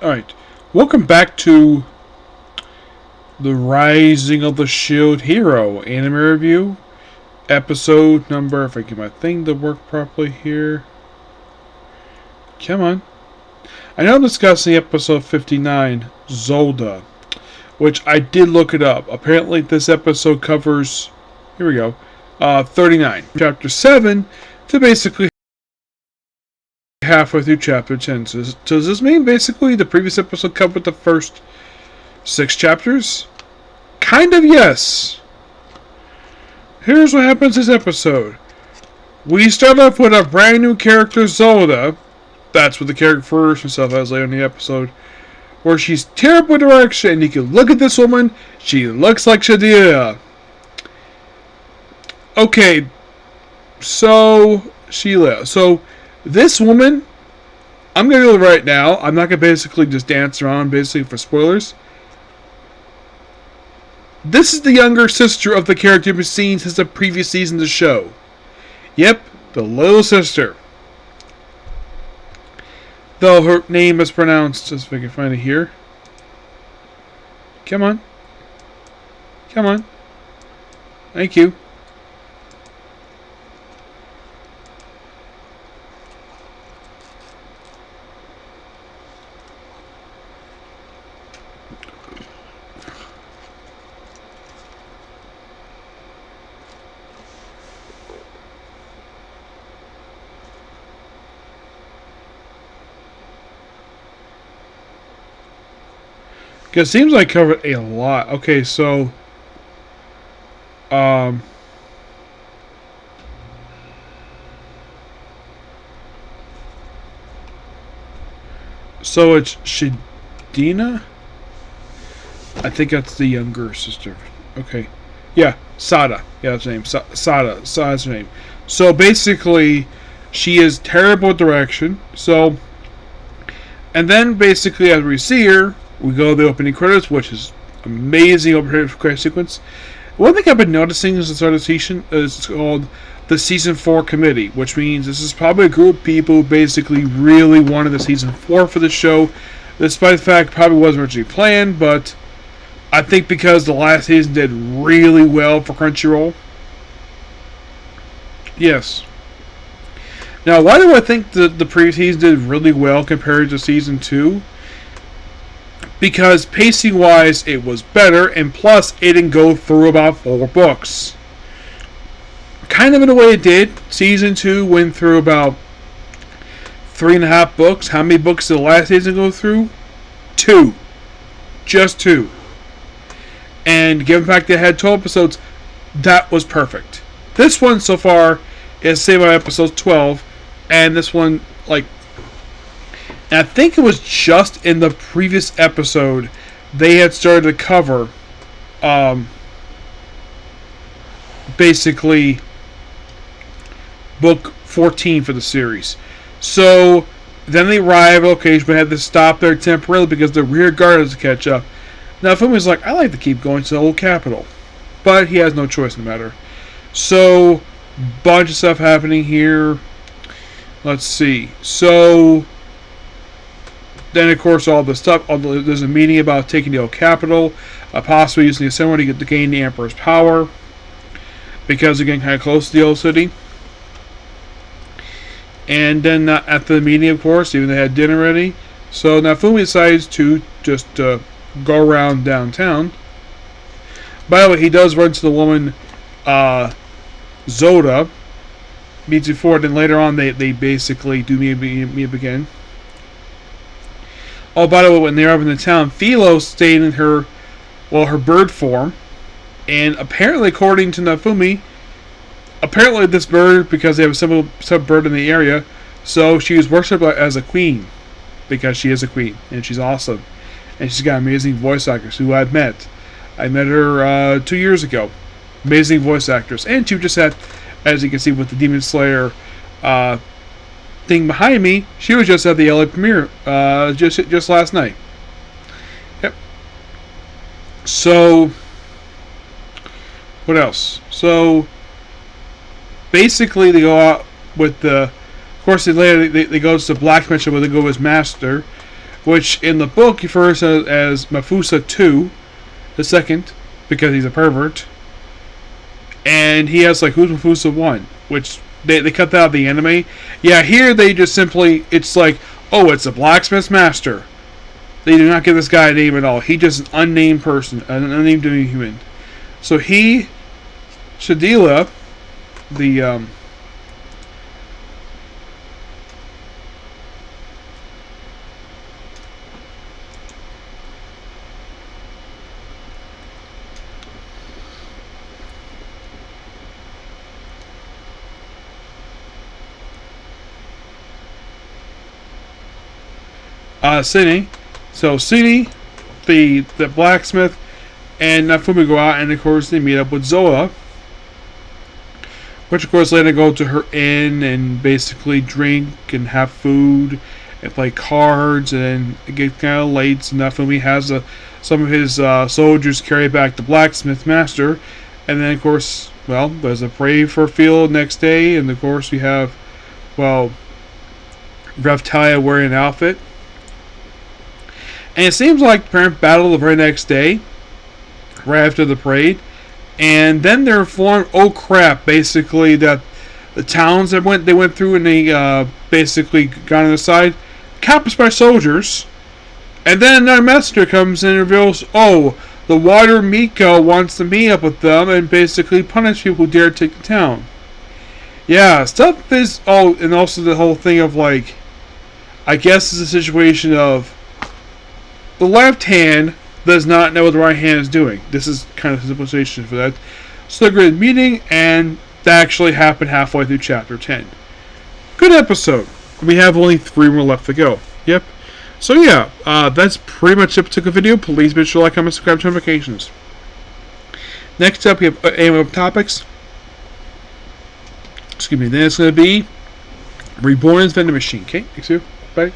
Alright, welcome back to the Rising of the Shield Hero anime review. Episode number, if I get my thing to work properly here. Come on. I know I'm discussing episode 59, Zodia, which I did look it up. Apparently this episode covers, here we go, 39. Chapter 7 to basically halfway through chapter 10. So does this mean basically the previous episode covered the first 6 chapters? Kind of, yes. Here's what happens this episode. We start off with a brand new character, Zodia. That's what the character refers to herself as later in the episode. Where she's terrible direction, and you can look at this woman. She looks like Zodia. Okay, so this woman, I'm going to do it right now. I'm not going to basically just dance around basically for spoilers. This is the younger sister of the character we've seen since the previous season of the show. Yep, the little sister. Though her name is pronounced, just if I can find it here. Come on. Come on. Thank you. Because it seems like I covered a lot. Okay, so so it's Shadina? I think that's the younger sister. Okay. Yeah, Sada. Yeah, that's her name. Sada's her name. So basically, she is terrible at direction. So, and then basically as we see her, we go to the opening credits, which is amazing opening credit sequence. One thing I've been noticing is the start of the season is called the Season 4 Committee, which means this is probably a group of people who basically really wanted the Season 4 for the show, despite the fact it probably wasn't originally planned, but I think because the last season did really well for Crunchyroll. Yes. Now, why do I think the previous season did really well compared to Season 2? Because pacing-wise, it was better, and plus, it didn't go through about 4 books. Kind of in a way it did. Season 2 went through about 3.5 books. How many books did the last season go through? 2. Just 2. And given the fact that it had 12 episodes, that was perfect. This one, so far, is saved by episode 12, and this one, like, and I think it was just in the previous episode they had started to cover basically book 14 for the series. So then they arrive at a location, but had to stop there temporarily because the rear guard has to catch up. Now Fumi's like, I like to keep going to the old capital, but he has no choice in the matter. So bunch of stuff happening here. Let's see. So then, of course, all the stuff. There's a meeting about taking the old capital, possibly using the assembly to gain the Emperor's power, because they're getting kind of close to the old city. And then after the meeting, of course, even they had dinner ready. So now Fumi decides to just go around downtown. By the way, he does run to the woman, Zodia. Meets before, then later on they basically do meet up again. Oh, by the way, when they're up in the town, Philo stayed in her bird form. And apparently, according to Nafumi, apparently this bird, because they have some bird in the area, so she was worshipped as a queen. Because she is a queen, and she's awesome. And she's got amazing voice actors who I've met. I met her 2 years ago. Amazing voice actress. And she just had, as you can see with the Demon Slayer thing behind me, she was just at the LA premiere just last night. Yep. So what else? So basically they go out with the, of course they go to the black dimension where they go with his master, which in the book he refers to as Mafusa II, the second, because he's a pervert. And he has like, who's Mafusa 1? Which they cut that out of the anime. Yeah, here they just simply, it's like, oh, it's a blacksmith's master. They do not give this guy a name at all. He just an unnamed person, an unnamed human. So he, Shadila, the Cine. So Cine, the blacksmith, and Nafumi go out, and of course they meet up with Zoa, which of course later go to her inn and basically drink and have food and play cards, and it gets kind of late. So Nafumi has some of his soldiers carry back the blacksmith master, and then of course, well, there's a pray for field next day, and of course we have, well, Revtalia wearing an outfit. And it seems like the parent battle the very next day, right after the parade, and then they're informed, oh crap, basically that the towns that they went through, and they basically got on the side, captured by soldiers, and then another messenger comes in and reveals, oh, the Water Miko wants to meet up with them and basically punish people who dare take the town. Yeah, stuff is, oh, and also the whole thing of like, I guess it's a situation of, the left hand does not know what the right hand is doing. This is kind of a simplification for that. So they're a meeting, and that actually happened halfway through chapter 10. Good episode. We have only 3 more left to go. Yep. So yeah, that's pretty much it for the video. Please be sure to like, comment, subscribe, to notifications. Next up, we have anime topics. Excuse me. Then it's going to be Reborn as Vending Machine. Okay, thanks you. Bye.